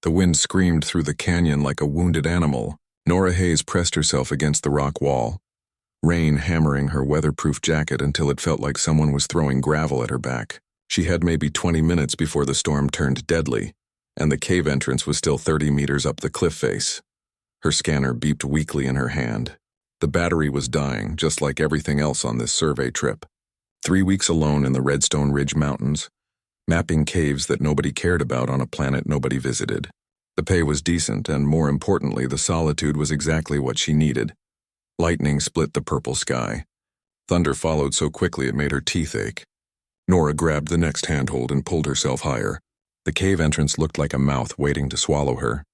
The wind screamed through the canyon like a wounded animal. Nora Hayes pressed herself against the rock wall, rain hammering her weatherproof jacket until it felt like someone was throwing gravel at her back. She had maybe 20 minutes before the storm turned deadly, and the cave entrance was still 30 meters up the cliff face. Her scanner beeped weakly in her hand. The battery was dying, just like everything else on this survey trip. 3 weeks alone in the Redstone Ridge Mountains, mapping caves that nobody cared about on a planet nobody visited. The pay was decent, and more importantly, the solitude was exactly what she needed. Lightning split the purple sky. Thunder followed so quickly it made her teeth ache. Nora grabbed the next handhold and pulled herself higher. The cave entrance looked like a mouth waiting to swallow her.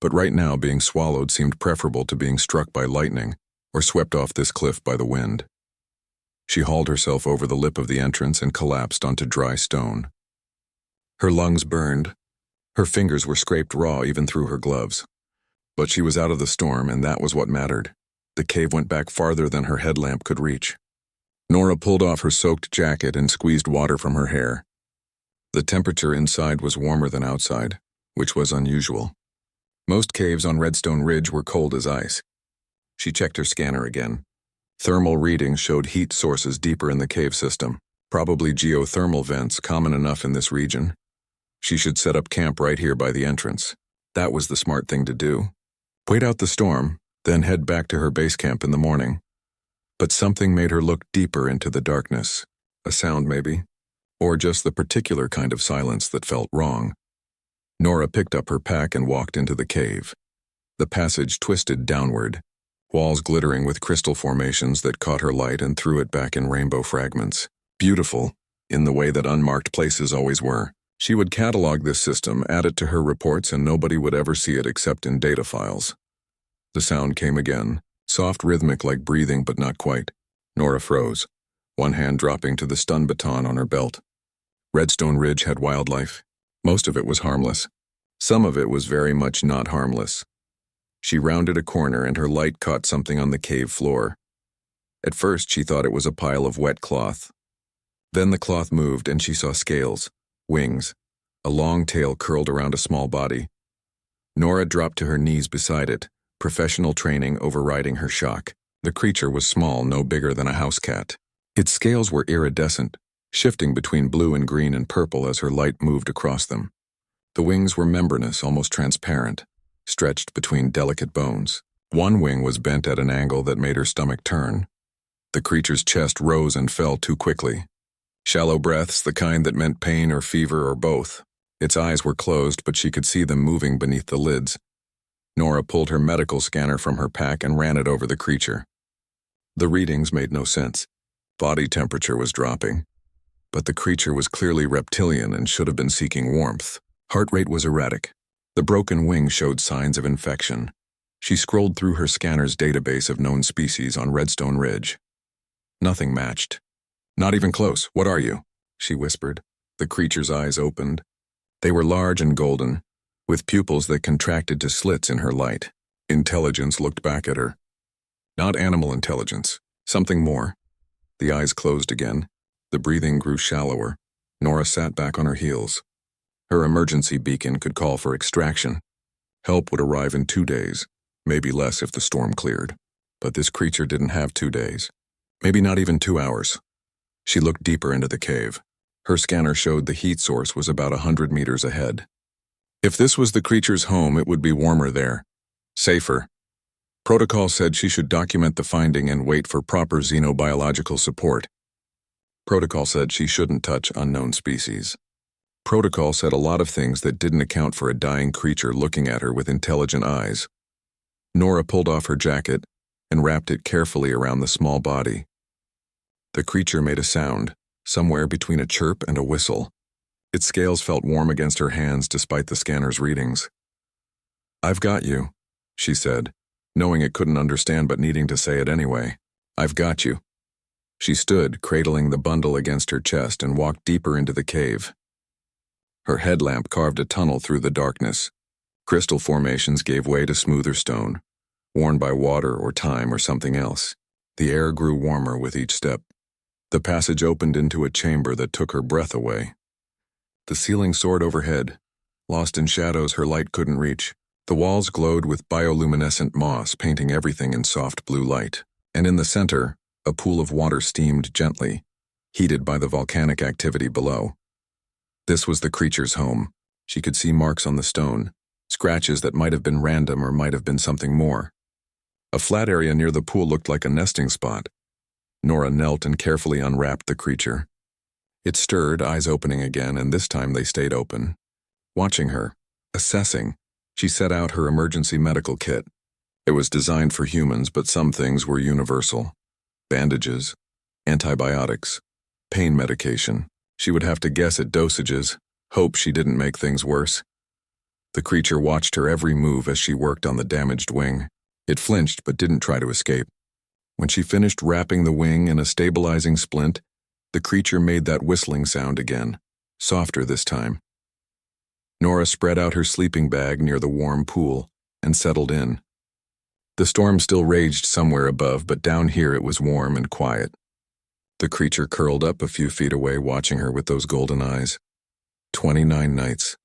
But right now, being swallowed seemed preferable to being struck by lightning or swept off this cliff by the wind. She hauled herself over the lip of the entrance and collapsed onto dry stone. Her lungs burned. Her fingers were scraped raw even through her gloves. But she was out of the storm, and that was what mattered. The cave went back farther than her headlamp could reach. Nora pulled off her soaked jacket and squeezed water from her hair. The temperature inside was warmer than outside, which was unusual. Most caves on Redstone Ridge were cold as ice. She checked her scanner again. Thermal readings showed heat sources deeper in the cave system, probably geothermal vents common enough in this region. She should set up camp right here by the entrance. That was the smart thing to do. Wait out the storm, then head back to her base camp in the morning. But something made her look deeper into the darkness. A sound, maybe? Or just the particular kind of silence that felt wrong. Nora picked up her pack and walked into the cave. The passage twisted downward, walls glittering with crystal formations that caught her light and threw it back in rainbow fragments. Beautiful, in the way that unmarked places always were. She would catalog this system, add it to her reports, and nobody would ever see it except in data files. The sound came again, soft, rhythmic like breathing, but not quite. Nora froze, one hand dropping to the stun baton on her belt. Redstone Ridge had wildlife. Most of it was harmless. Some of it was very much not harmless. She rounded a corner and her light caught something on the cave floor. At first she thought it was a pile of wet cloth. Then the cloth moved and she saw scales, wings, a long tail curled around a small body. Nora dropped to her knees beside it, professional training overriding her shock. The creature was small, no bigger than a house cat. Its scales were iridescent, shifting between blue and green and purple as her light moved across them. The wings were membranous, almost transparent, stretched between delicate bones. One wing was bent at an angle that made her stomach turn. The creature's chest rose and fell too quickly. Shallow breaths, the kind that meant pain or fever or both. Its eyes were closed, but she could see them moving beneath the lids. Nora pulled her medical scanner from her pack and ran it over the creature. The readings made no sense. Body temperature was dropping. But the creature was clearly reptilian and should have been seeking warmth. Heart rate was erratic. The broken wing showed signs of infection. She scrolled through her scanner's database of known species on Redstone Ridge. Nothing matched. "Not even close. What are you?" she whispered. The creature's eyes opened. They were large and golden, with pupils that contracted to slits in her light. Intelligence looked back at her. Not animal intelligence. Something more. The eyes closed again. The breathing grew shallower. Nora sat back on her heels. Her emergency beacon could call for extraction. Help would arrive in 2 days, maybe less if the storm cleared. But this creature didn't have 2 days. Maybe not even 2 hours. She looked deeper into the cave. Her scanner showed the heat source was about 100 meters ahead. If this was the creature's home, it would be warmer there. Safer. Protocol said she should document the finding and wait for proper xenobiological support. Protocol said she shouldn't touch unknown species. Protocol said a lot of things that didn't account for a dying creature looking at her with intelligent eyes. Nora pulled off her jacket and wrapped it carefully around the small body. The creature made a sound, somewhere between a chirp and a whistle. Its scales felt warm against her hands despite the scanner's readings. "I've got you," she said, knowing it couldn't understand but needing to say it anyway. "I've got you." She stood, cradling the bundle against her chest, and walked deeper into the cave. Her headlamp carved a tunnel through the darkness. Crystal formations gave way to smoother stone, worn by water or time or something else. The air grew warmer with each step. The passage opened into a chamber that took her breath away. The ceiling soared overhead, Lost in shadows her light couldn't reach, the walls glowed with bioluminescent moss painting everything in soft blue light, and in the center, a pool of water steamed gently, heated by the volcanic activity below. This was the creature's home. She could see marks on the stone, scratches that might have been random or might have been something more. A flat area near the pool looked like a nesting spot. Nora knelt and carefully unwrapped the creature. It stirred, eyes opening again, and this time they stayed open. Watching her, assessing, she set out her emergency medical kit. It was designed for humans, but some things were universal. Bandages, antibiotics, pain medication. She would have to guess at dosages, hope she didn't make things worse. The creature watched her every move as she worked on the damaged wing. It flinched but didn't try to escape. When she finished wrapping the wing in a stabilizing splint, the creature made that whistling sound again, softer this time. Nora spread out her sleeping bag near the warm pool and settled in. The storm still raged somewhere above, but down here it was warm and quiet. The creature curled up a few feet away, watching her with those golden eyes. 29 nights,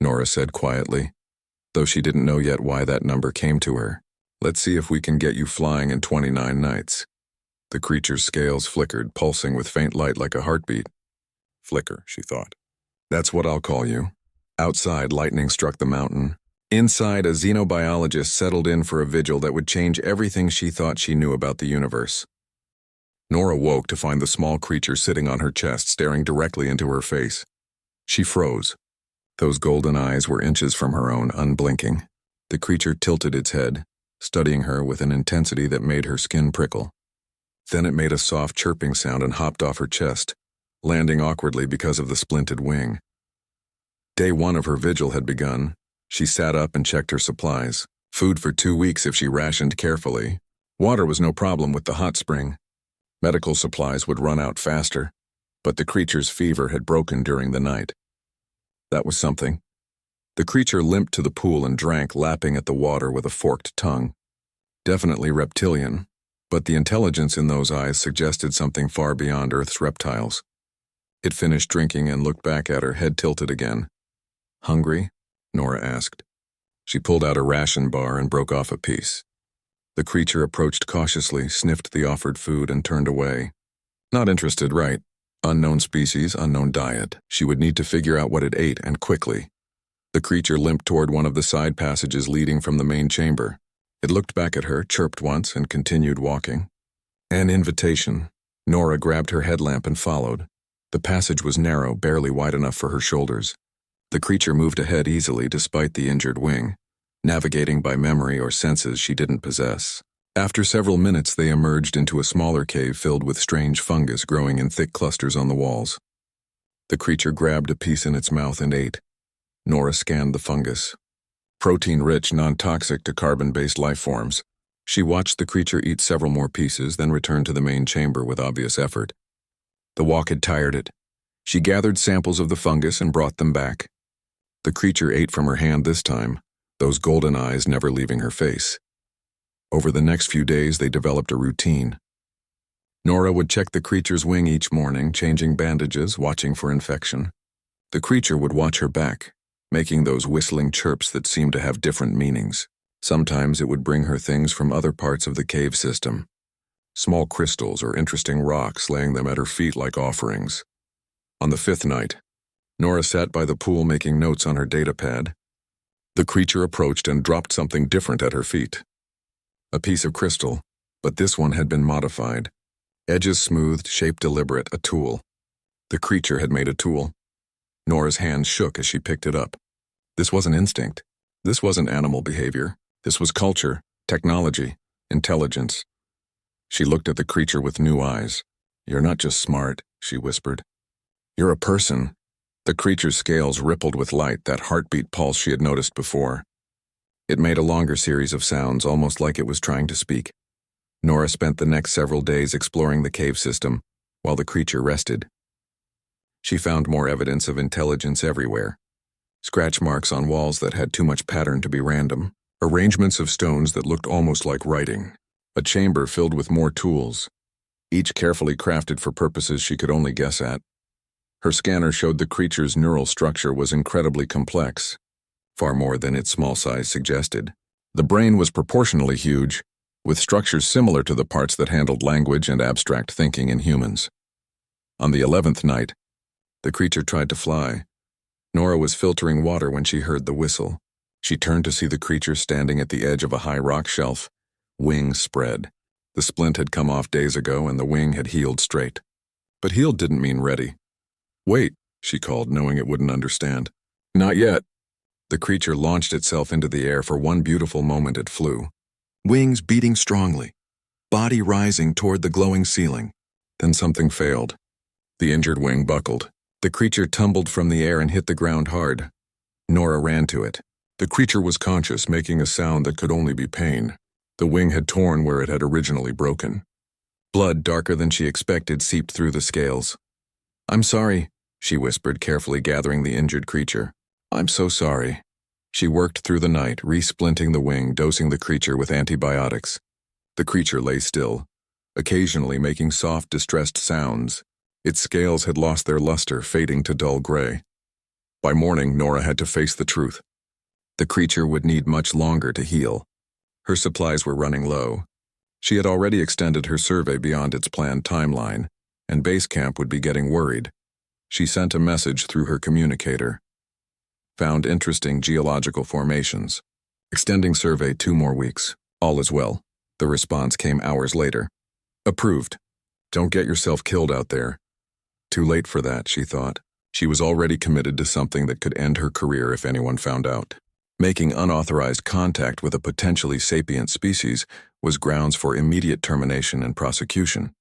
Nora said quietly, though she didn't know yet why that number came to her. Let's see if we can get you flying in 29 nights. The creature's scales flickered, pulsing with faint light like a heartbeat. Flicker, she thought. That's what I'll call you. Outside, lightning struck the mountain. Inside, a xenobiologist settled in for a vigil that would change everything she thought she knew about the universe. Nora woke to find the small creature sitting on her chest, staring directly into her face. She froze. Those golden eyes were inches from her own, unblinking. The creature tilted its head, studying her with an intensity that made her skin prickle. Then it made a soft chirping sound and hopped off her chest, landing awkwardly because of the splinted wing. Day 1 of her vigil had begun. She sat up and checked her supplies. Food for 2 weeks if she rationed carefully. Water was no problem with the hot spring. Medical supplies would run out faster, but the creature's fever had broken during the night. That was something. The creature limped to the pool and drank, lapping at the water with a forked tongue. Definitely reptilian, but the intelligence in those eyes suggested something far beyond Earth's reptiles. It finished drinking and looked back at her, head tilted again. Hungry? Nora asked. She pulled out a ration bar and broke off a piece. The creature approached cautiously, sniffed the offered food, and turned away. Not interested, right? Unknown species, unknown diet. She would need to figure out what it ate, and quickly. The creature limped toward one of the side passages leading from the main chamber. It looked back at her, chirped once, and continued walking. An invitation. Nora grabbed her headlamp and followed. The passage was narrow, barely wide enough for her shoulders. The creature moved ahead easily despite the injured wing, navigating by memory or senses she didn't possess. After several minutes, they emerged into a smaller cave filled with strange fungus growing in thick clusters on the walls. The creature grabbed a piece in its mouth and ate. Nora scanned the fungus. Protein-rich, non-toxic to carbon-based life forms. She watched the creature eat several more pieces, then returned to the main chamber with obvious effort. The walk had tired it. She gathered samples of the fungus and brought them back. The creature ate from her hand this time, those golden eyes never leaving her face. Over the next few days, they developed a routine. Nora would check the creature's wing each morning, changing bandages, watching for infection. The creature would watch her back, making those whistling chirps that seemed to have different meanings. Sometimes it would bring her things from other parts of the cave system. Small crystals or interesting rocks, laying them at her feet like offerings. On the 5th night, Nora sat by the pool making notes on her datapad. The creature approached and dropped something different at her feet. A piece of crystal, but this one had been modified. Edges smoothed, shape deliberate, a tool. The creature had made a tool. Nora's hands shook as she picked it up. This wasn't instinct. This wasn't animal behavior. This was culture, technology, intelligence. She looked at the creature with new eyes. "You're not just smart," she whispered. "You're a person." The creature's scales rippled with light, that heartbeat pulse she had noticed before. It made a longer series of sounds, almost like it was trying to speak. Nora spent the next several days exploring the cave system, while the creature rested. She found more evidence of intelligence everywhere. Scratch marks on walls that had too much pattern to be random. Arrangements of stones that looked almost like writing. A chamber filled with more tools, each carefully crafted for purposes she could only guess at. Her scanner showed the creature's neural structure was incredibly complex, far more than its small size suggested. The brain was proportionally huge, with structures similar to the parts that handled language and abstract thinking in humans. On the 11th night, the creature tried to fly. Nora was filtering water when she heard the whistle. She turned to see the creature standing at the edge of a high rock shelf, wings spread. The splint had come off days ago and the wing had healed straight. But healed didn't mean ready. "Wait," she called, knowing it wouldn't understand. "Not yet." The creature launched itself into the air. For one beautiful moment it flew. Wings beating strongly, body rising toward the glowing ceiling. Then something failed. The injured wing buckled. The creature tumbled from the air and hit the ground hard. Nora ran to it. The creature was conscious, making a sound that could only be pain. The wing had torn where it had originally broken. Blood, darker than she expected, seeped through the scales. "I'm sorry," she whispered, carefully gathering the injured creature. "I'm so sorry." She worked through the night, resplinting the wing, dosing the creature with antibiotics. The creature lay still, occasionally making soft, distressed sounds. Its scales had lost their luster, fading to dull gray. By morning, Nora had to face the truth. The creature would need much longer to heal. Her supplies were running low. She had already extended her survey beyond its planned timeline, and base camp would be getting worried. She sent a message through her communicator. Found interesting geological formations. Extending survey 2 more weeks. All is well. The response came hours later. Approved. Don't get yourself killed out there. Too late for that, she thought. She was already committed to something that could end her career if anyone found out. Making unauthorized contact with a potentially sapient species was grounds for immediate termination and prosecution.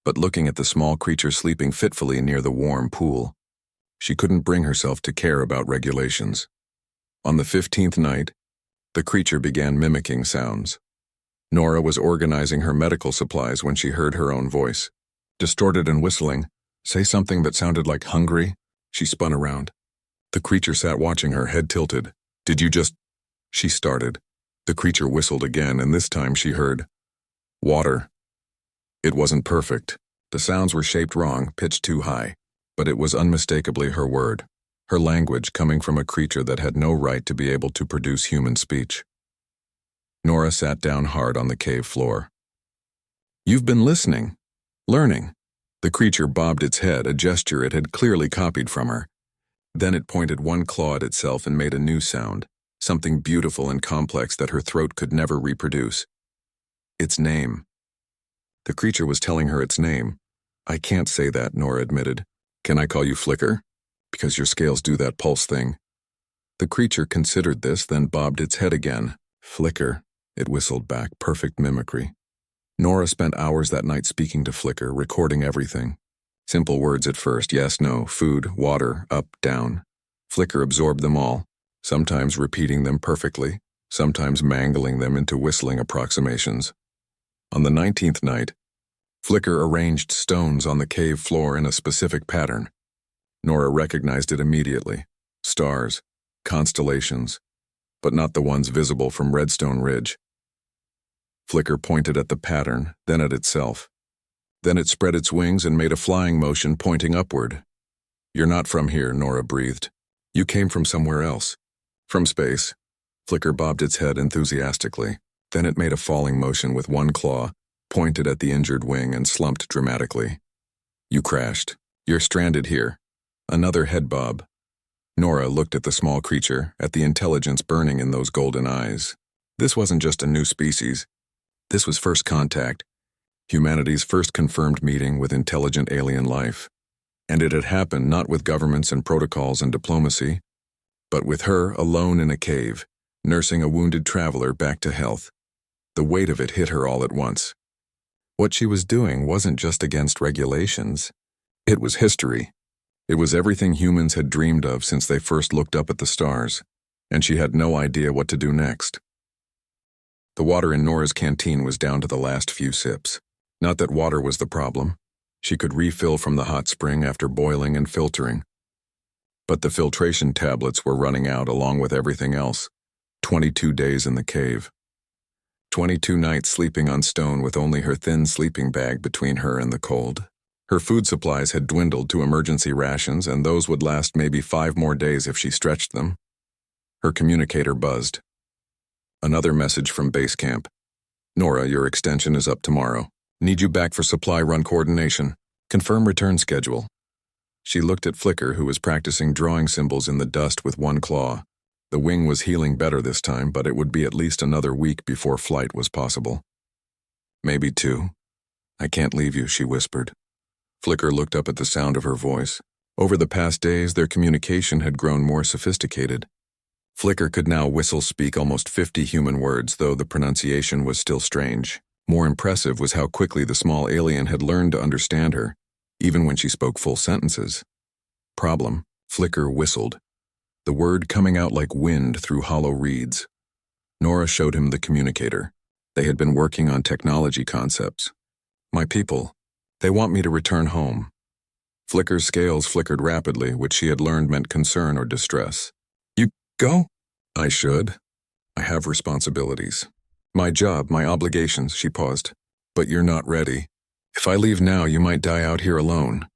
But looking at the small creature sleeping fitfully near the warm pool, she couldn't bring herself to care about regulations. On the 15th night, the creature began mimicking sounds. Nora was organizing her medical supplies when she heard her own voice. Distorted and whistling, "Say something that sounded like hungry." She spun around. The creature sat watching her, head tilted. "Did you just—" She started. The creature whistled again, and this time she heard water. It wasn't perfect. The sounds were shaped wrong, pitched too high, but it was unmistakably her word, her language coming from a creature that had no right to be able to produce human speech. Nora sat down hard on the cave floor. "You've been listening, learning." The creature bobbed its head, a gesture it had clearly copied from her. Then it pointed one claw at itself and made a new sound, something beautiful and complex that her throat could never reproduce. Its name. The creature was telling her its name. "I can't say that," Nora admitted. "Can I call you Flicker? Because your scales do that pulse thing." The creature considered this, then bobbed its head again. "Flicker," it whistled back, perfect mimicry. Nora spent hours that night speaking to Flicker, recording everything. Simple words at first, yes, no, food, water, up, down. Flicker absorbed them all, sometimes repeating them perfectly, sometimes mangling them into whistling approximations. On the 19th night, Flicker arranged stones on the cave floor in a specific pattern. Nora recognized it immediately. Stars, constellations, but not the ones visible from Redstone Ridge. Flicker pointed at the pattern, then at itself. Then it spread its wings and made a flying motion pointing upward. "You're not from here," Nora breathed. "You came from somewhere else." "From space." Flicker bobbed its head enthusiastically. Then it made a falling motion with one claw, pointed at the injured wing, and slumped dramatically. "You crashed. You're stranded here." Another head bob. Nora looked at the small creature, at the intelligence burning in those golden eyes. This wasn't just a new species. This was first contact, humanity's first confirmed meeting with intelligent alien life. And it had happened not with governments and protocols and diplomacy, but with her alone in a cave, nursing a wounded traveler back to health. The weight of it hit her all at once. What she was doing wasn't just against regulations. It was history. It was everything humans had dreamed of since they first looked up at the stars, and she had no idea what to do next. The water in Nora's canteen was down to the last few sips. Not that water was the problem. She could refill from the hot spring after boiling and filtering. But the filtration tablets were running out along with everything else. 22 days in the cave. 22 nights sleeping on stone with only her thin sleeping bag between her and the cold. Her food supplies had dwindled to emergency rations, and those would last maybe 5 more days if she stretched them. Her communicator buzzed. Another message from base camp. Nora, your extension is up tomorrow. Need you back for supply run coordination. Confirm return schedule. She looked at Flicker, who was practicing drawing symbols in the dust with one claw. The wing was healing better this time, but it would be at least another week before flight was possible. Maybe 2. I can't leave you, she whispered. Flicker looked up at the sound of her voice. Over the past days, their communication had grown more sophisticated. Flicker could now whistle-speak almost 50 human words, though the pronunciation was still strange. More impressive was how quickly the small alien had learned to understand her, even when she spoke full sentences. Problem, Flicker whistled, the word coming out like wind through hollow reeds. Nora showed him the communicator. They had been working on technology concepts. My people, they want me to return home. Flicker's scales flickered rapidly, which she had learned meant concern or distress. You go? I should. I have responsibilities. My job, my obligations, she paused. But you're not ready. If I leave now, you might die out here alone.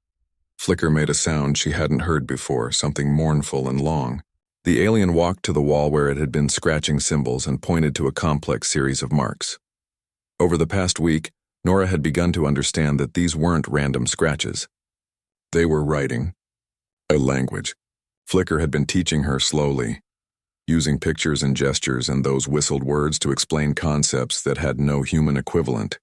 Flicker made a sound she hadn't heard before, something mournful and long. The alien walked to the wall where it had been scratching symbols and pointed to a complex series of marks. Over the past week, Nora had begun to understand that these weren't random scratches. They were writing. A language. Flicker had been teaching her slowly, using pictures and gestures and those whistled words to explain concepts that had no human equivalent.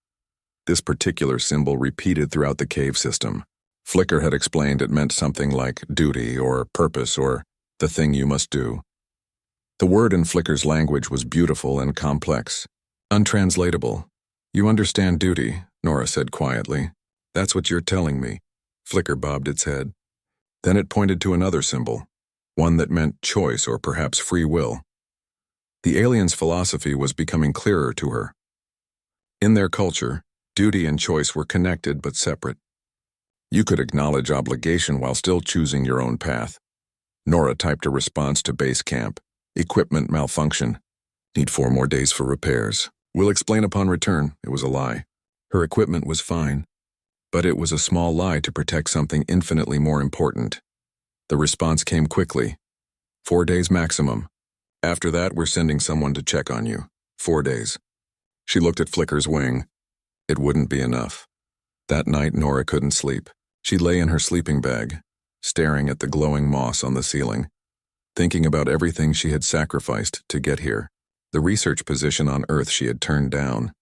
This particular symbol repeated throughout the cave system. Flicker had explained it meant something like duty or purpose or the thing you must do. The word in Flicker's language was beautiful and complex, untranslatable. You understand duty, Nora said quietly. That's what you're telling me. Flicker bobbed its head. Then it pointed to another symbol, one that meant choice or perhaps free will. The alien's philosophy was becoming clearer to her. In their culture, duty and choice were connected but separate. You could acknowledge obligation while still choosing your own path. Nora typed a response to base camp. Equipment malfunction. Need 4 more days for repairs. We'll explain upon return. It was a lie. Her equipment was fine. But it was a small lie to protect something infinitely more important. The response came quickly. 4 days maximum. After that, we're sending someone to check on you. 4 days. She looked at Flicker's wing. It wouldn't be enough. That night, Nora couldn't sleep. She lay in her sleeping bag, staring at the glowing moss on the ceiling, thinking about everything she had sacrificed to get here, the research position on Earth she had turned down,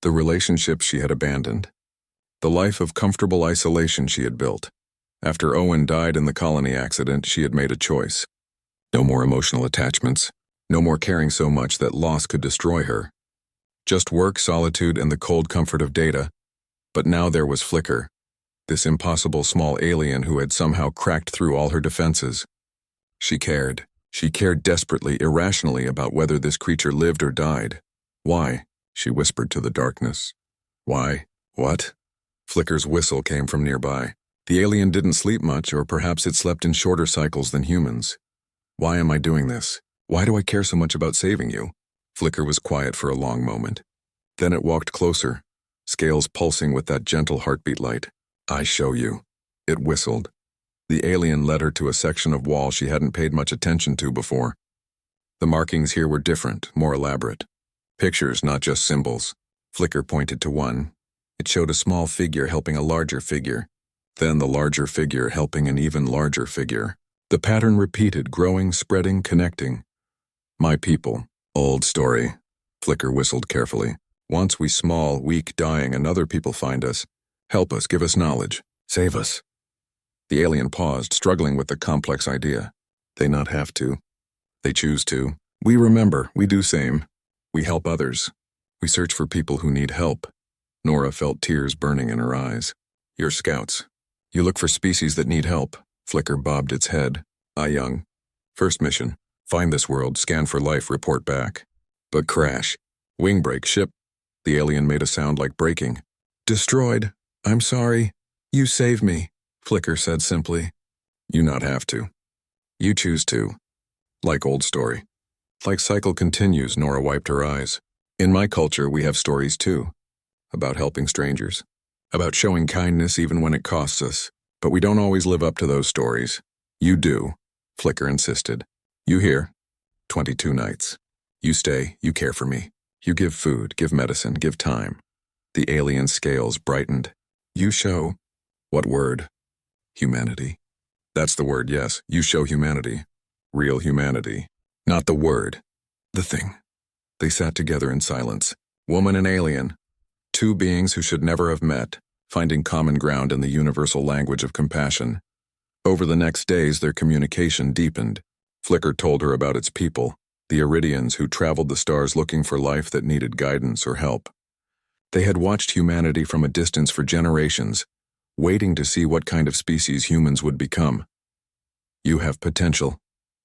the relationships she had abandoned, the life of comfortable isolation she had built. After Owen died in the colony accident, she had made a choice. No more emotional attachments, no more caring so much that loss could destroy her. Just work, solitude, and the cold comfort of data. But now there was Flicker, this impossible small alien who had somehow cracked through all her defenses. She cared. She cared desperately, irrationally about whether this creature lived or died. Why? She whispered to the darkness. Why? What? Flicker's whistle came from nearby. The alien didn't sleep much, or perhaps it slept in shorter cycles than humans. Why am I doing this? Why do I care so much about saving you? Flicker was quiet for a long moment. Then it walked closer, scales pulsing with that gentle heartbeat light. I show you. It whistled. The alien led her to a section of wall she hadn't paid much attention to before. The markings here were different, more elaborate. Pictures, not just symbols. Flicker pointed to one. It showed a small figure helping a larger figure. Then the larger figure helping an even larger figure. The pattern repeated, growing, spreading, connecting. My people. Old story. Flicker whistled carefully. Once we small, weak, dying, and other people find us. Help us, give us knowledge. Save us. The alien paused, struggling with the complex idea. They not have to. They choose to. We remember, we do same. We help others. We search for people who need help. Nora felt tears burning in her eyes. You're scouts. You look for species that need help. Flicker bobbed its head. Young. First mission. Find this world, scan for life, report back. But crash. Wing break, ship. The alien made a sound like breaking. Destroyed. I'm sorry. You saved me, Flicker said simply. You not have to. You choose to. Like old story. Like cycle continues, Nora wiped her eyes. In my culture, we have stories too. About helping strangers. about showing kindness even when it costs us. But we don't always live up to those stories. You do, Flicker insisted. You hear? 22 nights. You stay, you care for me. You give food, give medicine, give time. The alien scales brightened. You show... What word? Humanity. That's the word, yes. You show humanity. Real humanity. Not the word. The thing. They sat together in silence. Woman and alien. Two beings who should never have met, finding common ground in the universal language of compassion. Over the next days, their communication deepened. Flicker told her about its people, the Iridians who traveled the stars looking for life that needed guidance or help. They had watched humanity from a distance for generations, waiting to see what kind of species humans would become. You have potential,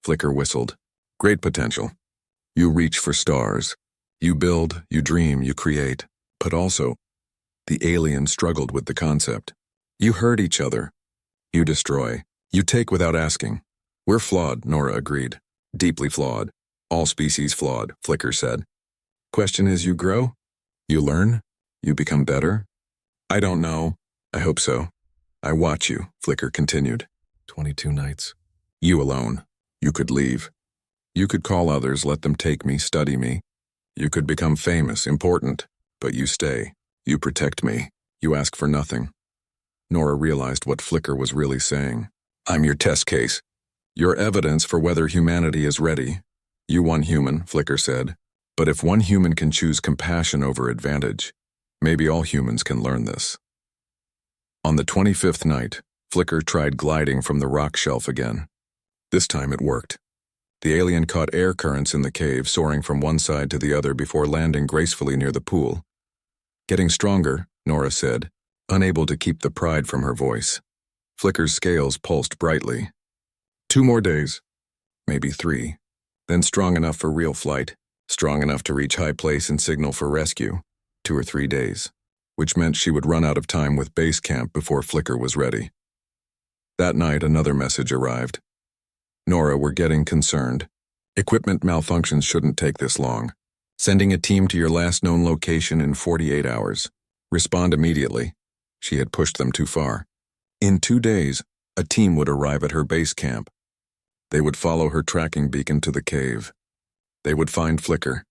Flicker whistled. Great potential. You reach for stars. You build, you dream, you create. But also, the alien struggled with the concept. You hurt each other. You destroy. You take without asking. We're flawed, Nora agreed. Deeply flawed. All species flawed, Flicker said. Question is, you grow? You learn? You become better? I don't know. I hope so. I watch you, Flicker continued. 22 nights. You alone. You could leave. You could call others, let them take me, study me. You could become famous, important. But you stay. You protect me. You ask for nothing. Nora realized what Flicker was really saying. I'm your test case. Your evidence for whether humanity is ready. You one human, Flicker said. But if one human can choose compassion over advantage, maybe all humans can learn this. On the 25th night, Flicker tried gliding from the rock shelf again. This time it worked. The alien caught air currents in the cave, soaring from one side to the other before landing gracefully near the pool. Getting stronger, Nora said, unable to keep the pride from her voice. Flicker's scales pulsed brightly. 2 more days, maybe 3, then strong enough for real flight, strong enough to reach high place and signal for rescue, 2 or 3 days, which meant she would run out of time with base camp before Flicker was ready. That night, another message arrived. Nora, we're getting concerned. Equipment malfunctions shouldn't take this long. Sending a team to your last known location in 48 hours. Respond immediately. She had pushed them too far. In 2 days, a team would arrive at her base camp. They would follow her tracking beacon to the cave. They would find Flicker.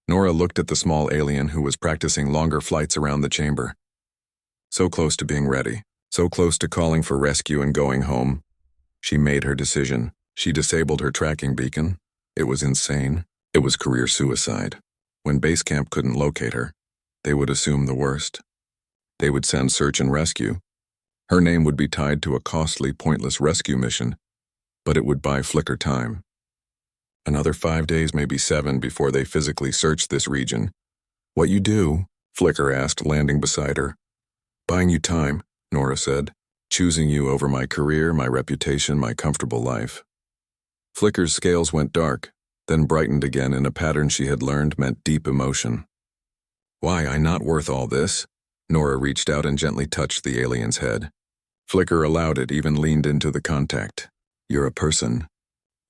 Nora looked at the small alien who was practicing longer flights around the chamber. So close to being ready. So close to calling for rescue and going home. She made her decision. She disabled her tracking beacon. It was insane. It was career suicide. When base camp couldn't locate her, they would assume the worst. They would send search and rescue. Her name would be tied to a costly, pointless rescue mission, but it would buy Flicker time. Another 5 days, maybe 7, before they physically searched this region. What you do? Flicker asked, landing beside her. Buying you time, Nora said. Choosing you over my career, my reputation, my comfortable life. Flicker's scales went dark, then brightened again in a pattern she had learned meant deep emotion. Why, I'm not worth all this? Nora reached out and gently touched the alien's head. Flicker allowed it, even leaned into the contact. You're a person.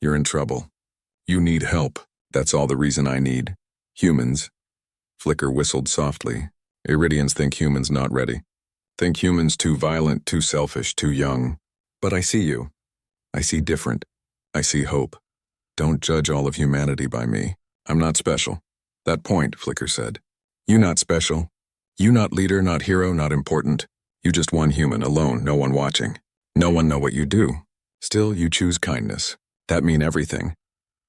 You're in trouble. You need help. That's all the reason I need. Humans. Flicker whistled softly. Iridians think humans not ready. Think humans too violent, too selfish, too young. But I see you. I see different. I see hope. Don't judge all of humanity by me. I'm not special. That point, Flicker said. You not special. You not leader, not hero, not important. You just one human, alone, no one watching. No one know what you do. Still, you choose kindness. That mean everything.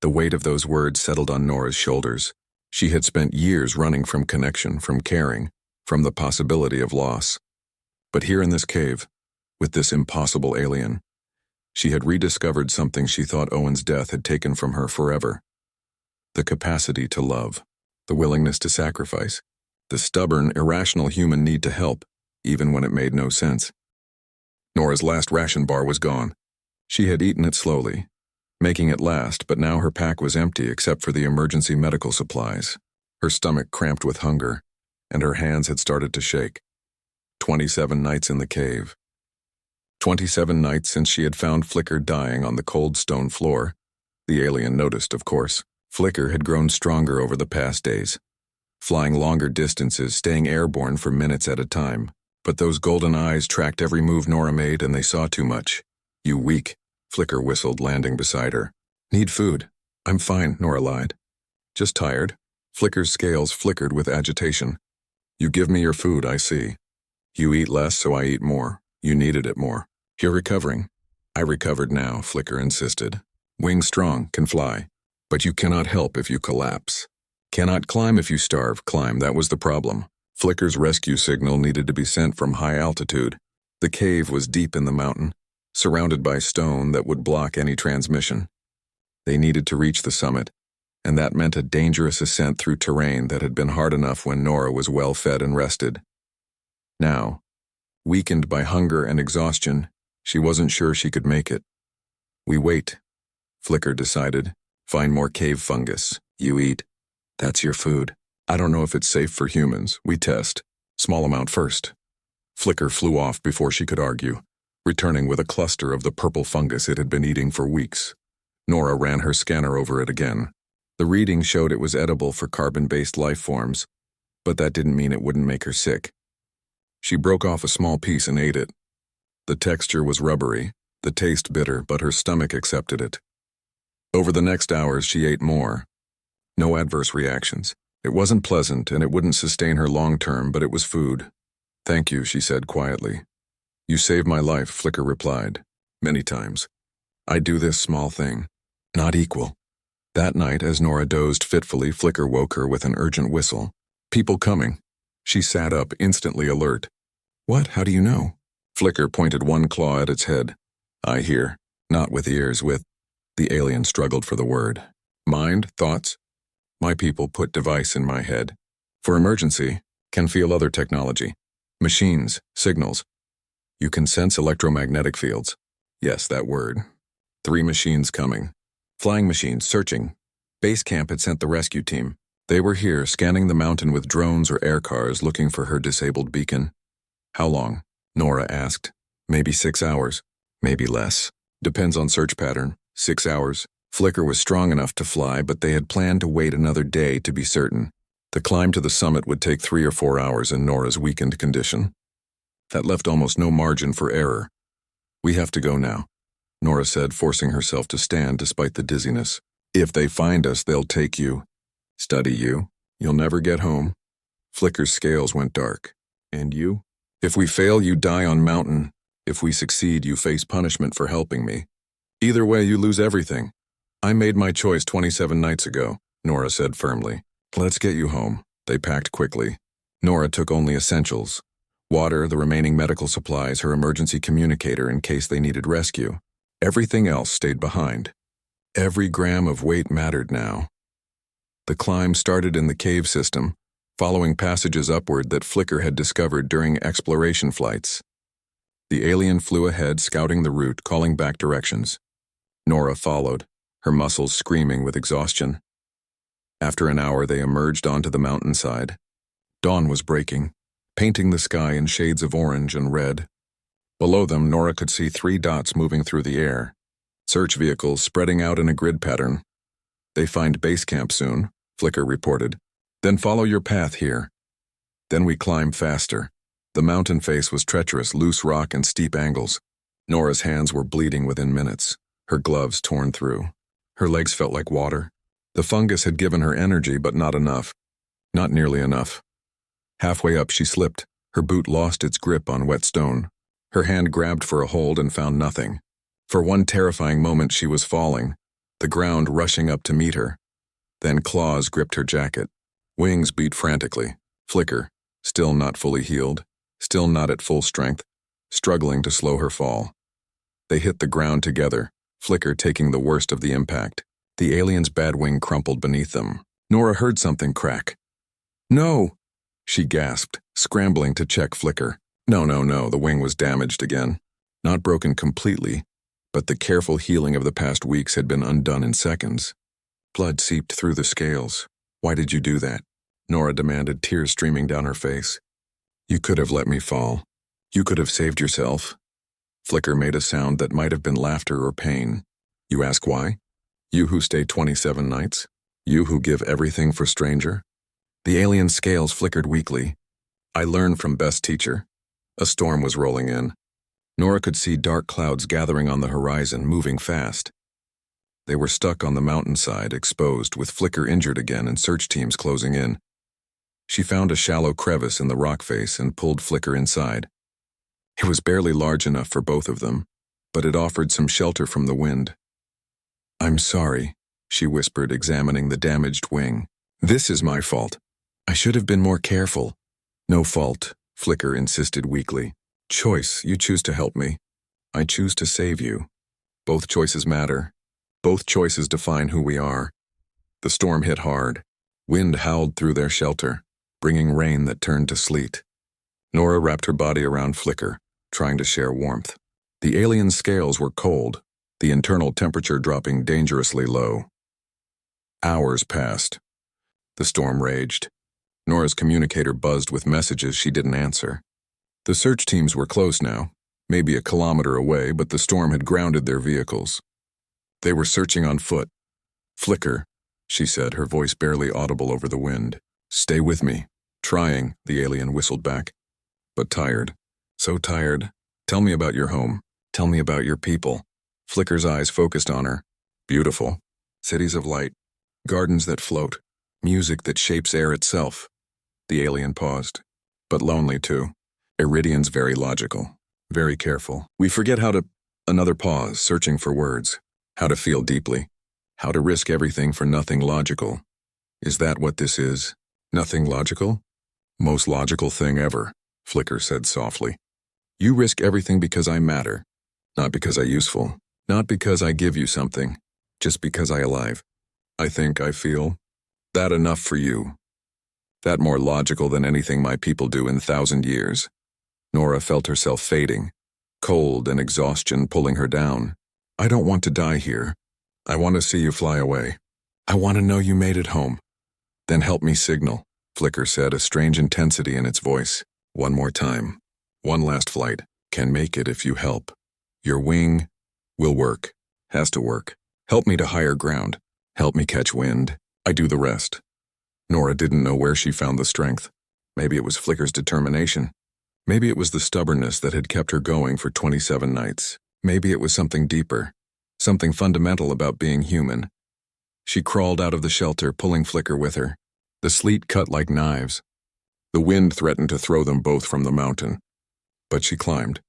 The weight of those words settled on Nora's shoulders. She had spent years running from connection, from caring, from the possibility of loss. But here in this cave, with this impossible alien, she had rediscovered something she thought Owen's death had taken from her forever. The capacity to love, the willingness to sacrifice, the stubborn, irrational human need to help, even when it made no sense. Nora's last ration bar was gone. She had eaten it slowly, making it last, but now her pack was empty except for the emergency medical supplies. Her stomach cramped with hunger, and her hands had started to shake. 27 nights in the cave. 27 nights since she had found Flicker dying on the cold stone floor. The alien noticed, of course. Flicker had grown stronger over the past days. flying longer distances, staying airborne for minutes at a time. But those golden eyes tracked every move Nora made, and they saw too much. "You weak," Flicker whistled, landing beside her. "Need food." "I'm fine," Nora lied. "Just tired." Flicker's scales flickered with agitation. "You give me your food, I see. You eat less, so I eat more. You needed it more. You're recovering." "I recovered now," Flicker insisted. "Wings strong, can fly. But you cannot help if you collapse. Cannot climb if you starve. Climb, that was the problem." Flicker's rescue signal needed to be sent from high altitude. The cave was deep in the mountain, surrounded by stone that would block any transmission. They needed to reach the summit, and that meant a dangerous ascent through terrain that had been hard enough when Nora was well fed and rested. Now, weakened by hunger and exhaustion, she wasn't sure she could make it. "We wait," Flicker decided. "Find more cave fungus. You eat. That's your food. I don't know if it's safe for humans. We test. Small amount first." Flicker flew off before she could argue, returning with a cluster of the purple fungus it had been eating for weeks. Nora ran her scanner over it again. The reading showed it was edible for carbon-based life forms, but that didn't mean it wouldn't make her sick. She broke off a small piece and ate it. The texture was rubbery, the taste bitter, but her stomach accepted it. Over the next hours, she ate more. No adverse reactions. It wasn't pleasant, and it wouldn't sustain her long-term, but it was food. "Thank you," she said quietly. "You saved my life," Flicker replied. "Many times. I do this small thing. Not equal." That night, as Nora dozed fitfully, Flicker woke her with an urgent whistle. "People coming." She sat up, instantly alert. "What? How do you know?" Flicker pointed one claw at its head. "I hear. Not with ears, with—" The alien struggled for the word. "Mind? Thoughts? My people put device in my head. For emergency, can feel other technology. Machines, signals. You can sense electromagnetic fields." Yes, that word. 3 machines coming. Flying machines, searching. Base camp had sent the rescue team. They were here, scanning the mountain with drones or air cars, looking for her disabled beacon. "How long?" Nora asked. "Maybe 6 hours. Maybe less. Depends on search pattern. 6 hours. Flicker was strong enough to fly, but they had planned to wait another day to be certain. The climb to the summit would take 3 or 4 hours in Nora's weakened condition. That left almost no margin for error. "We have to go now," Nora said, forcing herself to stand despite the dizziness. "If they find us, they'll take you. Study you. You'll never get home." Flicker's scales went dark. "And you?" "If we fail, you die on mountain. If we succeed, you face punishment for helping me. Either way, you lose everything." "I made my choice 27 nights ago," Nora said firmly. "Let's get you home." They packed quickly. Nora took only essentials. Water, the remaining medical supplies, her emergency communicator in case they needed rescue. Everything else stayed behind. Every gram of weight mattered now. The climb started in the cave system, following passages upward that Flicker had discovered during exploration flights. The alien flew ahead, scouting the route, calling back directions. Nora followed, her muscles screaming with exhaustion. After an hour, they emerged onto the mountainside. Dawn was breaking, painting the sky in shades of orange and red. Below them, Nora could see 3 dots moving through the air. Search vehicles spreading out in a grid pattern. "They find base camp soon," Flicker reported. "Then follow your path here." Then we climbed faster. The mountain face was treacherous, loose rock and steep angles. Nora's hands were bleeding within minutes, her gloves torn through. Her legs felt like water. The fungus had given her energy, but not enough. Not nearly enough. Halfway up, she slipped. Her boot lost its grip on wet stone. Her hand grabbed for a hold and found nothing. For one terrifying moment, she was falling, the ground rushing up to meet her. Then claws gripped her jacket. Wings beat frantically. Flicker, still not fully healed, still not at full strength, struggling to slow her fall. They hit the ground together, Flicker taking the worst of the impact. The alien's bad wing crumpled beneath them. Nora heard something crack. "No!" she gasped, scrambling to check Flicker. No, the wing was damaged again. Not broken completely, but the careful healing of the past weeks had been undone in seconds. Blood seeped through the scales. "Why did you do that?" Nora demanded, tears streaming down her face. "You could have let me fall. You could have saved yourself." Flicker made a sound that might have been laughter or pain. "You ask why? You who stay 27 nights? You who give everything for stranger? The alien scales flickered weakly. I learned from best teacher. A storm was rolling in. Nora could see dark clouds gathering on the horizon, moving fast. They were stuck on the mountainside, exposed, with Flicker injured again and search teams closing in. She found a shallow crevice in the rock face and pulled Flicker inside. It was barely large enough for both of them, but it offered some shelter from the wind. "I'm sorry," she whispered, examining the damaged wing. "This is my fault. I should have been more careful." "No fault," Flicker insisted weakly. "Choice, you choose to help me. I choose to save you. Both choices matter. Both choices define who we are." The storm hit hard. Wind howled through their shelter, bringing rain that turned to sleet. Nora wrapped her body around Flicker, trying to share warmth. The alien scales were cold, the internal temperature dropping dangerously low. Hours passed. The storm raged. Nora's communicator buzzed with messages she didn't answer. The search teams were close now, maybe a kilometer away, but the storm had grounded their vehicles. They were searching on foot. "Flicker," she said, her voice barely audible over the wind. "Stay with me." "Trying," the alien whistled back. "But tired. So tired. Tell me about your home. Tell me about your people." Flicker's eyes focused on her. "Beautiful. Cities of light. Gardens that float. Music that shapes air itself." The alien paused. "But lonely, too. Iridian's very logical. Very careful. We forget how to—" Another pause, searching for words. "How to feel deeply. How to risk everything for nothing logical. Is that what this is? Nothing logical?" "Most logical thing ever," Flicker said softly. "You risk everything because I matter. Not because I useful. Not because I give you something. Just because I alive. I think, I feel. That enough for you. That more logical than anything my people do in 1,000 years." Nora felt herself fading, cold and exhaustion pulling her down. "I don't want to die here. I want to see you fly away. I want to know you made it home. Then help me signal," Flicker said, a strange intensity in its voice. "One more time. One last flight. Can make it if you help. Your wing will work. Has to work. Help me to higher ground. Help me catch wind. I do the rest." Nora didn't know where she found the strength. Maybe it was Flicker's determination. Maybe it was the stubbornness that had kept her going for 27 nights. Maybe it was something deeper, something fundamental about being human. She crawled out of the shelter, pulling Flicker with her. The sleet cut like knives. The wind threatened to throw them both from the mountain. But she climbed.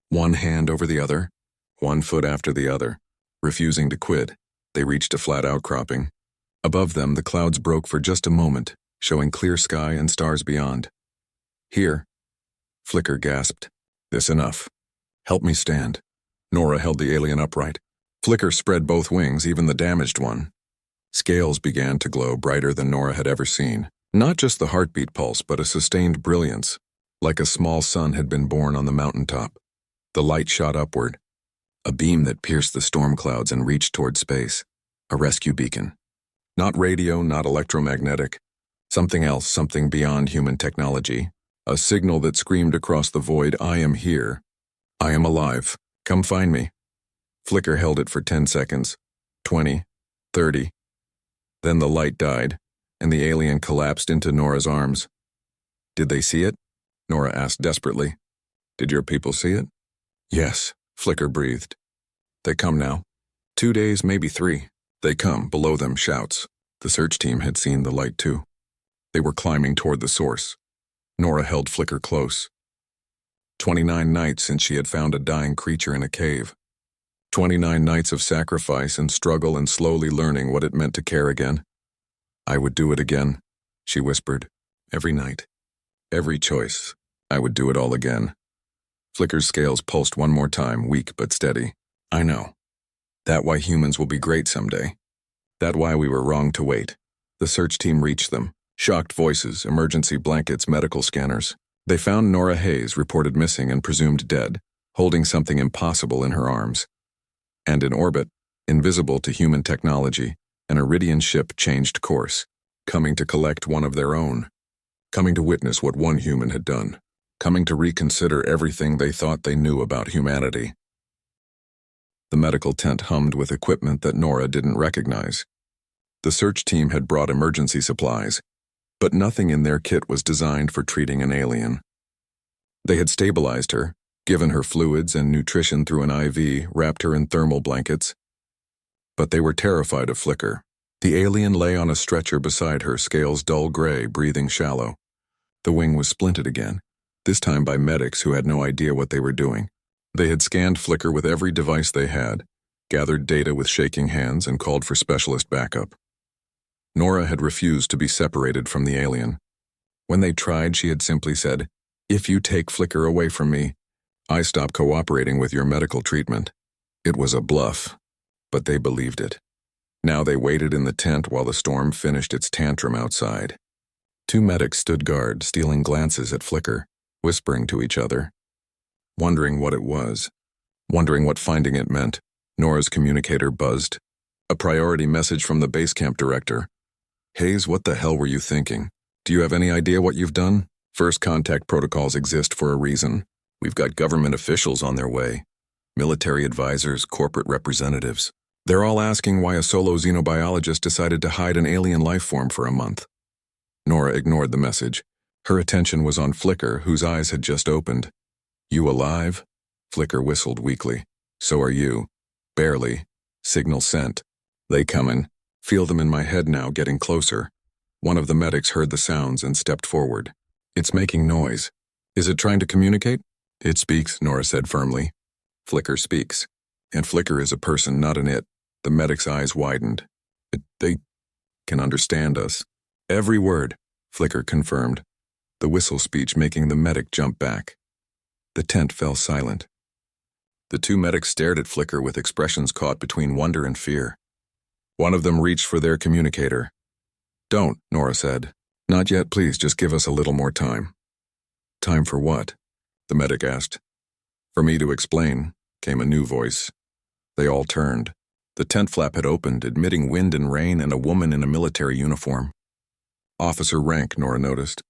One hand over the other, one foot after the other, refusing to quit. They reached a flat outcropping. Above them, the clouds broke for just a moment, showing clear sky and stars beyond. "Here," Flicker gasped. "This enough. Help me stand." Nora held the alien upright. Flicker spread both wings, even the damaged one. Scales began to glow brighter than Nora had ever seen. Not just the heartbeat pulse, but a sustained brilliance, like a small sun had been born on the mountaintop. The light shot upward, a beam that pierced the storm clouds and reached toward space. A rescue beacon. Not radio, not electromagnetic. Something else, something beyond human technology. A signal that screamed across the void, "I am here. I am alive. Come find me." Flicker held it for 10 seconds, 20, 30. Then the light died, and the alien collapsed into Nora's arms. "Did they see it?" Nora asked desperately. "Did your people see it?" "Yes," Flicker breathed. "They come now. 2 days, maybe 3. They come, below them shouts." The search team had seen the light too. They were climbing toward the source. Nora held Flicker close. 29 nights since she had found a dying creature in a cave. 29 nights of sacrifice and struggle and slowly learning what it meant to care again. "I would do it again," she whispered. "Every night. Every choice. I would do it all again." Flicker's scales pulsed one more time, weak but steady. "I know. That why humans will be great someday. That why we were wrong to wait." The search team reached them. Shocked voices, emergency blankets, medical scanners. They found Nora Hayes, reported missing and presumed dead, holding something impossible in her arms. And in orbit, invisible to human technology, an Iridian ship changed course, coming to collect one of their own. Coming to witness what one human had done. Coming to reconsider everything they thought they knew about humanity. The medical tent hummed with equipment that Nora didn't recognize. The search team had brought emergency supplies. but nothing in their kit was designed for treating an alien. They had stabilized her, given her fluids and nutrition through an IV, wrapped her in thermal blankets. But they were terrified of Flicker. The alien lay on a stretcher beside her, scales dull gray, breathing shallow. The wing was splinted again, this time by medics who had no idea what they were doing. They had scanned Flicker with every device they had, gathered data with shaking hands, and called for specialist backup. Nora had refused to be separated from the alien. When they tried, she had simply said, "If you take Flicker away from me, I stop cooperating with your medical treatment." It was a bluff, but they believed it. Now they waited in the tent while the storm finished its tantrum outside. 2 medics stood guard, stealing glances at Flicker, whispering to each other, wondering what it was, wondering what finding it meant. Nora's communicator buzzed. A priority message from the base camp director. "Hayes, what the hell were you thinking? Do you have any idea what you've done? First contact protocols exist for a reason. We've got government officials on their way. Military advisors, corporate representatives. They're all asking why a solo xenobiologist decided to hide an alien life form for a month." Nora ignored the message. Her attention was on Flicker, whose eyes had just opened. "You alive?" Flicker whistled weakly. "So are you." "Barely. Signal sent. They comin'. Feel them in my head now, getting closer." One of the medics heard the sounds and stepped forward. "It's making noise. Is it trying to communicate?" "It speaks," Nora said firmly. "Flicker speaks. And Flicker is a person, not an it." The medic's eyes widened. They can understand us." "Every word," Flicker confirmed, the whistle speech making the medic jump back. The tent fell silent. The 2 medics stared at Flicker with expressions caught between wonder and fear. One of them reached for their communicator. "Don't," Nora said. "Not yet, please, just give us a little more time." "Time for what?" the medic asked. "For me to explain," came a new voice. They all turned. The tent flap had opened, admitting wind and rain and a woman in a military uniform. Officer rank, Nora noticed.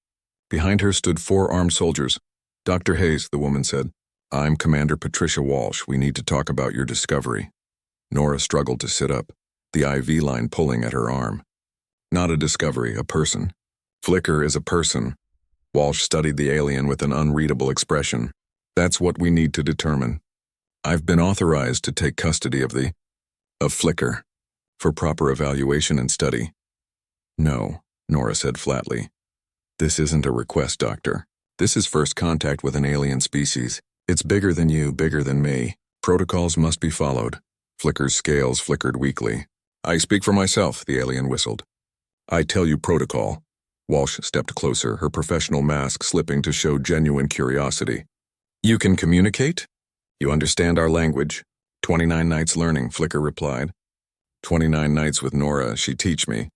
Behind her stood 4 armed soldiers. "Dr. Hayes," the woman said. "I'm Commander Patricia Walsh. We need to talk about your discovery." Nora struggled to sit up, the IV line pulling at her arm. "Not a discovery, a person. Flicker is a person." Walsh studied the alien with an unreadable expression. "That's what we need to determine. I've been authorized to take custody of Flicker for proper evaluation and study." "No," Nora said flatly. "This isn't a request, Doctor. This is first contact with an alien species. It's bigger than you, bigger than me. Protocols must be followed." Flicker's scales flickered weakly. "I speak for myself," the alien whistled. "I tell you protocol." Walsh stepped closer, her professional mask slipping to show genuine curiosity. "You can communicate? You understand our language?" 29 nights learning, Flicker replied. 29 nights with Nora, she teach me.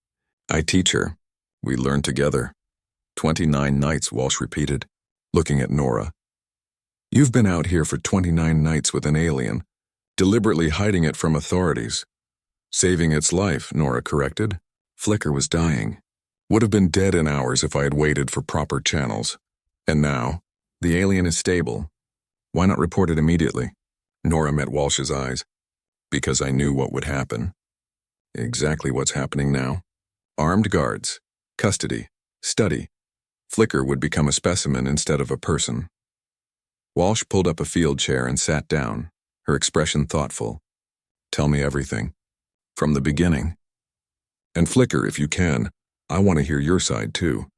I teach her. We learn together. 29 nights, Walsh repeated, looking at Nora. "You've been out here for 29 nights with an alien, deliberately hiding it from authorities." "Saving its life," Nora corrected. Flicker was dying. Would have been dead in hours if I had waited for proper channels. And now, the alien is stable. Why not report it immediately? Nora met Walsh's eyes. "Because I knew what would happen." "Exactly what's happening now. Armed guards, custody, study. Flicker would become a specimen instead of a person." Walsh pulled up a field chair and sat down, her expression thoughtful. "Tell me everything. From the beginning. And Flicker, if you can. I want to hear your side too."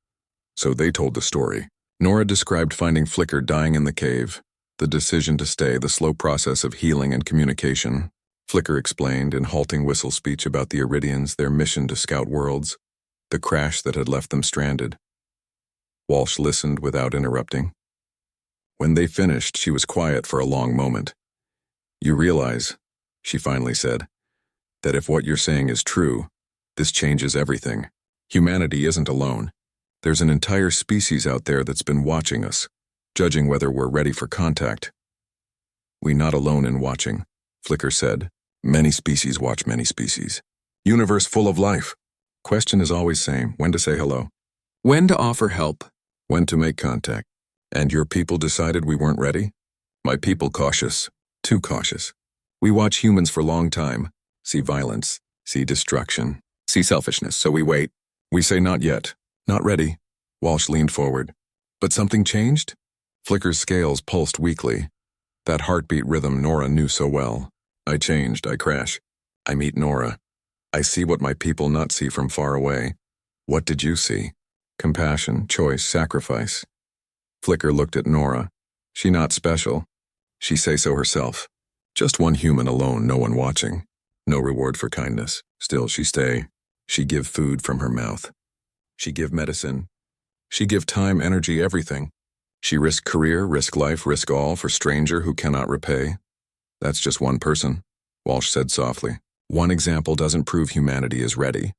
So they told the story. Nora described finding Flicker dying in the cave, the decision to stay, the slow process of healing and communication. Flicker explained in halting whistle speech about the Iridians, their mission to scout worlds, the crash that had left them stranded. Walsh listened without interrupting. When they finished, she was quiet for a long moment. "You realize," she finally said, "that if what you're saying is true, this changes everything. Humanity isn't alone. There's an entire species out there that's been watching us, judging whether we're ready for contact." "We're not alone in watching," Flicker said. "Many species watch many species. Universe full of life. Question is always same, when to say hello. When to offer help. When to make contact. And your people decided we weren't ready? My people cautious. Too cautious. We watch humans for a long time. See violence. See destruction. See selfishness, so we wait. We say not yet. Not ready. Walsh leaned forward. But something changed? Flicker's scales pulsed weakly. That heartbeat rhythm Nora knew so well. I changed, I crash. I meet Nora. I see what my people not see from far away. What did you see? Compassion, choice, sacrifice. Flicker looked at Nora. She not special. She say so herself. Just one human alone, no one watching. No reward for kindness. Still she stay. She give food from her mouth. She give medicine. She give time, energy, everything. She risk career, risk life, risk all for stranger who cannot repay. That's just one person, Walsh said softly. One example doesn't prove humanity is ready.